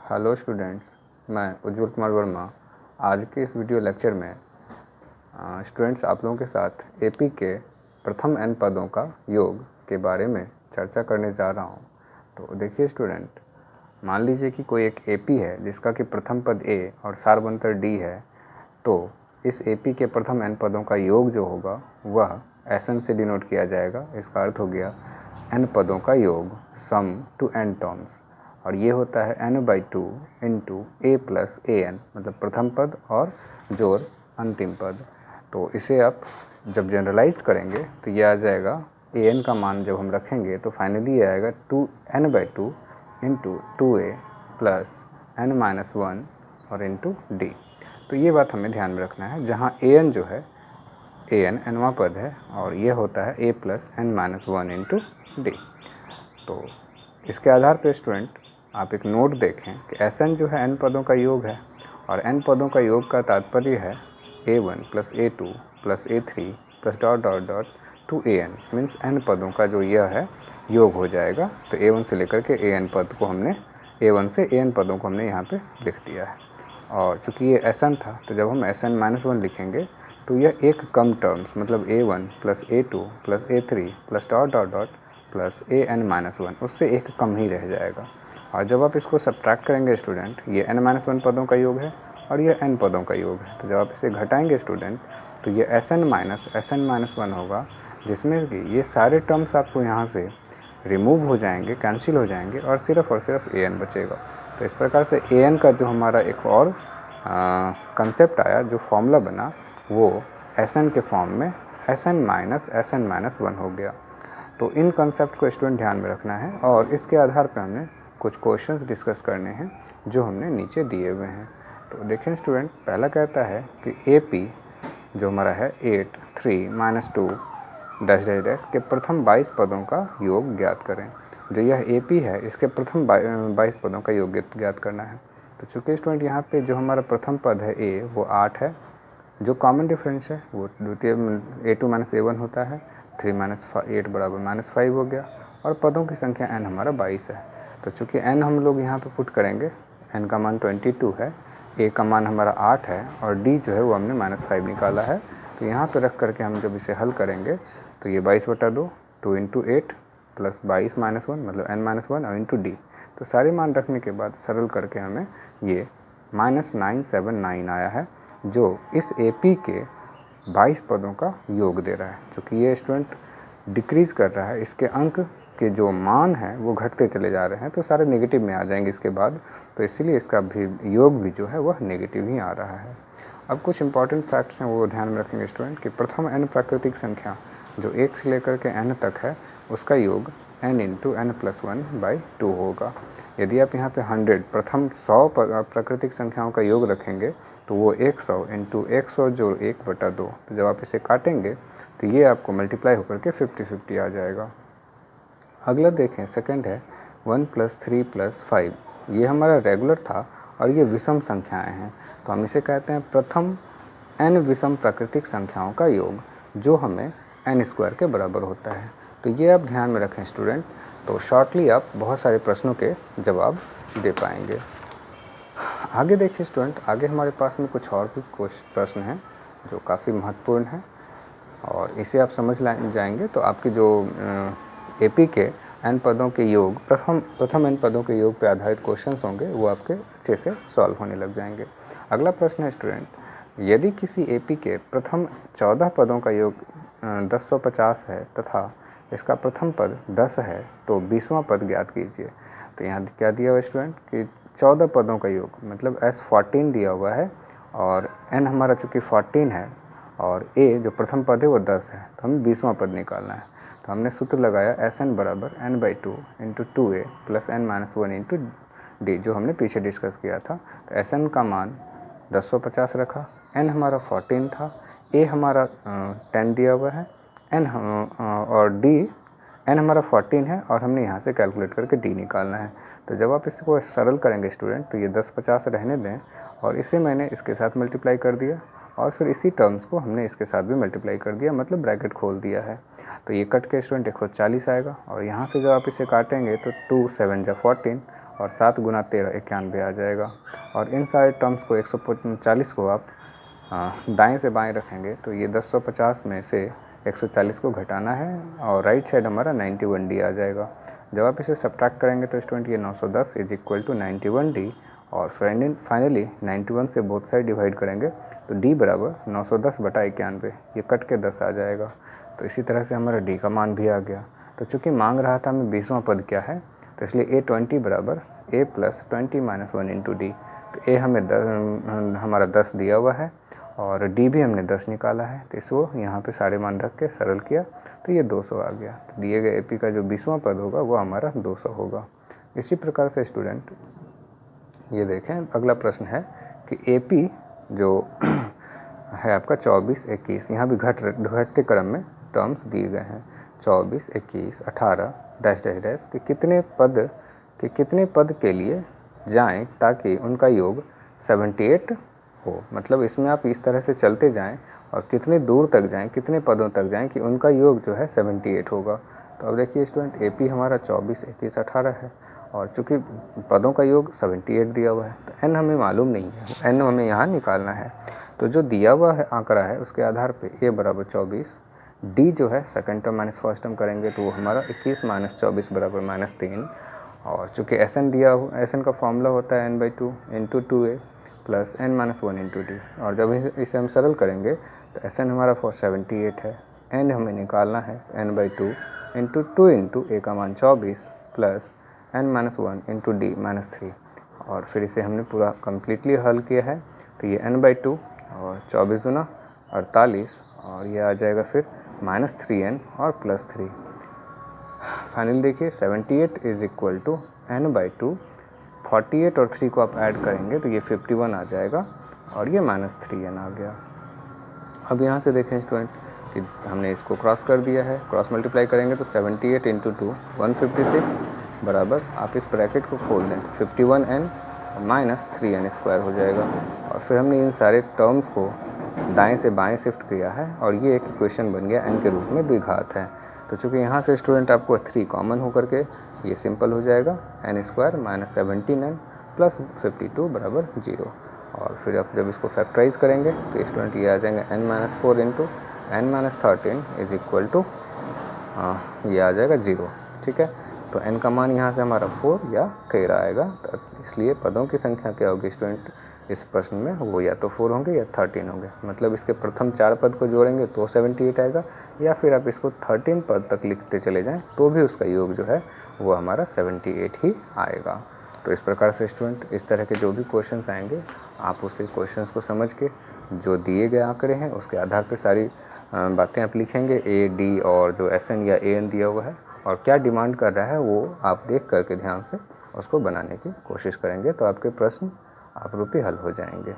Hello students, मैं उज्ज्वल कुमार वर्मा। आज के इस वीडियो लेक्चर में स्टूडेंट्स आप लोगों के साथ एपी के प्रथम n पदों का योग के बारे में चर्चा करने जा रहा हूं। तो देखिए स्टूडेंट, मान लीजिए कि कोई एक एपी है जिसका कि प्रथम पद a और सारवंतर d है। तो इस एपी के प्रथम n पदों का योग जो होगा वह Sn से डिनोट किया जाएगा। इसका अर्थ हो गया n पदों का योग, सम टू n टर्म्स, और ये होता है n/2 into a plus an, मतलब प्रथम पद और जोड़ अंतिम पद। तो इसे आप जब जनरलाइज करेंगे तो ये आ जाएगा an का मान जब हम रखेंगे तो फाइनली ये आएगा n/2 into 2a plus n-1 और इंटू d। तो ये बात हमें ध्यान में रखना है, जहाँ an जो है an nवां पद है और ये होता है a plus n-1 into d। तो इसके आधार पर स्टूडेंट आप एक नोट देखें कि Sn जो है n पदों का योग है और n पदों का योग का तात्पर्य है a1 plus a2 plus a3 plus dot dot dot to an, means n पदों का जो यह है योग हो जाएगा। तो a1 से लेकर के an पद को हमने a1 से an पदों को हमने यहाँ पे लिख दिया है। और चूँकि ये Sn था तो जब हम Sn-1 लिखेंगे तो यह एक कम टर्म्स, मतलब a1 plus a2 plus a3 plus dot dot dot plus an-1, उससे एक कम ही रह जाएगा। और जब आप इसको सब्ट्रैक्ट करेंगे स्टूडेंट, ये n-1 पदों का योग है और ये n पदों का योग है। तो जब आप इसे घटाएंगे स्टूडेंट तो ये Sn-1 होगा, जिसमें कि ये सारे टर्म्स आपको यहाँ से रिमूव हो जाएंगे, कैंसिल हो जाएंगे और सिर्फ an बचेगा। तो इस प्रकार से an का जो हमारा एक और कंसेप्ट आया, जो फॉर्मूला बना, वो Sn के फॉर्म में Sn-1 हो गया। तो इन कंसेप्ट को स्टूडेंट ध्यान में रखना है और इसके आधार पर हमें कुछ क्वेश्चंस डिस्कस करने हैं जो हमने नीचे दिए हुए हैं। तो देखें स्टूडेंट, पहला कहता है कि AP जो हमारा है 8 3 -2 डैश डैश डैश के प्रथम 22 पदों का योग ज्ञात करें। जो यह AP है इसके प्रथम 22 पदों का योग ज्ञात करना है। तो चूँकि स्टूडेंट यहाँ पे जो हमारा प्रथम पद है A वो 8 है, जो कॉमन डिफरेंस है वो द्वितीय a2 - a1 होता है। 3 - 8 बराबर -5 हो गया और पदों की संख्या n हमारा 22 है। तो चूँकि n हम लोग यहाँ पे पुट करेंगे, n का मान 22 है, a का मान हमारा 8 है और d जो है वो हमने -5 निकाला है। तो यहाँ पे रख करके हम जब इसे हल करेंगे तो ये 22/2 2 इंटू 8 प्लस 22 - 1 मतलब n-1 और इंटू d। तो सारे मान रखने के बाद सरल करके हमें ये -979 आया है, जो इस AP के 22 पदों का योग दे रहा है। चूँकि ये स्टूडेंट डिक्रीज़ कर रहा है, इसके अंक के जो मान हैं वो घटते चले जा रहे हैं, तो सारे नेगेटिव में आ जाएंगे इसके बाद। तो इसीलिए इसका भी योग भी जो है वह नेगेटिव ही आ रहा है। अब कुछ इंपॉर्टेंट फैक्ट्स हैं वो ध्यान में रखेंगे स्टूडेंट कि प्रथम n प्राकृतिक संख्या जो 1 से लेकर के n तक है उसका योग n इंटू n+1/2 होगा। यदि आप यहाँ पे 100 प्रथम 100 प्राकृतिक संख्याओं का योग रखेंगे तो वो 100 इंटू 100 जो 1/2। तो जब आप इसे काटेंगे तो ये आपको मल्टीप्लाई होकर के 50-50 आ जाएगा। अगला देखें, सेकंड है 1 + 3 + 5। ये हमारा रेगुलर था और ये विषम संख्याएं हैं, तो हम इसे कहते हैं प्रथम n विषम प्राकृतिक संख्याओं का योग, जो हमें n² के बराबर होता है। तो ये आप ध्यान में रखें स्टूडेंट, तो शॉर्टली आप बहुत सारे प्रश्नों के जवाब दे पाएंगे। आगे देखिए स्टूडेंट, आगे हमारे पास में कुछ और भी प्रश्न हैं जो काफ़ी महत्वपूर्ण हैं और इसे आप समझ जाएंगे तो आपकी जो AP के n पदों के योग, प्रथम n पदों के योग पे आधारित क्वेश्चंस होंगे वो आपके अच्छे से सॉल्व होने लग जाएंगे। अगला प्रश्न है स्टूडेंट, यदि किसी AP के प्रथम 14 पदों का योग 1050 है तथा इसका प्रथम पद 10 है तो 20वां पद ज्ञात कीजिए। तो यहाँ क्या दिया हुआ स्टूडेंट कि 14 पदों का योग, मतलब S14 दिया हुआ है और n हमारा चूँकि 14 है और a जो प्रथम पद है वो 10 है, तो हमें 20वां पद निकालना है। तो हमने सूत्र लगाया Sn बराबर n/2 into 2a plus n-1 into d, जो हमने पीछे डिस्कस किया था। तो Sn का मान 1050 रखा, n हमारा 14 था, a हमारा 10 दिया हुआ है, और d n हमारा 14 है और हमने यहाँ से कैलकुलेट करके d निकालना है। तो जब आप इसको सरल करेंगे स्टूडेंट तो ये 1050 रहने दें और इसे मैंने इसके साथ मल्टीप्लाई कर दिया और फिर इसी टर्म्स को हमने इसके साथ भी मल्टीप्लाई कर दिया, मतलब ब्रैकेट खोल दिया है। तो ये कट के स्टूडेंट 140 आएगा और यहाँ से जब आप इसे काटेंगे तो 2 7 जा 14 और 7 गुना 13 91 आ जाएगा। और इन सारे टर्म्स को 140 को आप दाएं से बाएं रखेंगे तो ये 1050 में से 140 को घटाना है और राइट साइड हमारा 91D आ जाएगा। जब आप इसे सब्ट्रैक्ट करेंगे तो स्टूडेंट ये 910 इज इक्वल टू 91D और फाइनली 91 से बोथ साइड डिवाइड करेंगे तो D बराबर 910 बटा 91, ये कट के 10 आ जाएगा। तो इसी तरह से हमारा D का मान भी आ गया। तो चूँकि मांग रहा था हमें 20वां पद क्या है, तो इसलिए A20 बराबर A plus 20 minus 1 into D. तो A हमें हमारा 10 दिया हुआ है और D भी हमने 10 निकाला है, तो इसको यहाँ पे सारे मान रख के सरल किया तो ये 200 आ गया। तो दिए गए AP का जो 20वां पद होगा वो हमारा 200 होगा। इसी प्रकार से स्टूडेंट ये देखें, अगला प्रश्न है कि AP जो है आपका 24, 21, यहाँ भी घटते क्रम में टर्म्स दिए गए हैं। 24, 21, 18 डैश डैश डैश के कितने पद के लिए जाएं ताकि उनका योग 78 हो। मतलब इसमें आप इस तरह से चलते जाएं और कितने दूर तक जाएं, कितने पदों तक जाएं कि उनका योग जो है 78 होगा। तो अब देखिए स्टूडेंट AP हमारा 24, 21, 18 है और चूँकि पदों का योग 78 दिया हुआ है तो n हमें मालूम नहीं है, n हमें यहाँ निकालना है। तो जो दिया हुआ है आंकड़ा है उसके आधार पे A बराबर 24, D जो है second term minus first term करेंगे तो वो हमारा 21 माइनस 24 बराबर -3। और चूँकि SN दिया हो, SN का फॉर्मूला होता है n/2 into 2A plus n minus 1 into D. और जब इसे हम सरल करेंगे तो SN हमारा 478 है, n हमें निकालना है n/2 इंटू 2 इंटू A का मान 24 plus n minus 1 into D -3। और फिर इसे हमने पूरा कम्प्लीटली हल किया है तो ये n/2 और 24 दूना 48 और ये आ जाएगा फिर -3n और +3। फाइनल देखिए 78 इज इक्वल टू n/2, 48 और 3 को आप ऐड करेंगे तो ये 51 आ जाएगा और ये -3n आ गया। अब यहाँ से देखें स्टूडेंट कि हमने इसको क्रॉस कर दिया है, क्रॉस मल्टीप्लाई करेंगे तो 78 इंटू 2 156 बराबर, आप इस ब्रैकेट को खोल दें तो 51n -3n स्क्वायर हो जाएगा। और फिर हमने इन सारे टर्म्स को दाएं से बाएं शिफ्ट किया है और ये एक इक्वेशन बन गया n के रूप में द्विघात है। तो चूँकि यहाँ से स्टूडेंट आपको 3 कॉमन होकर के ये सिंपल हो जाएगा, n स्क्वायर -17n प्लस 52 बराबर 0। और फिर आप जब इसको फैक्टराइज करेंगे तो स्टूडेंट ये आ जाएंगे n-4 into n-13 is equal to ये आ जाएगा 0। ठीक है, तो n का मान यहाँ से हमारा 4 या 13 आएगा। तो इसलिए पदों की संख्या क्या होगी स्टूडेंट इस प्रश्न में, वो या तो 4 होंगे या 13 होंगे। मतलब इसके प्रथम 4 पद को जोड़ेंगे तो 78 आएगा, या फिर आप इसको 13 पद तक लिखते चले जाएं तो भी उसका योग जो है वो हमारा 78 ही आएगा। तो इस प्रकार से स्टूडेंट इस तरह के जो भी क्वेश्चंस आएंगे आप उसे क्वेश्चंस को समझ के जो दिए गए आंकड़े हैं उसके आधार पर सारी बातें आप लिखेंगे, A, D और जो SN या AN दिया हुआ है और क्या डिमांड कर रहा है वो आप देख करके ध्यान से उसको बनाने की कोशिश करेंगे तो आपके प्रश्न आप रूपी हल हो जाएंगे।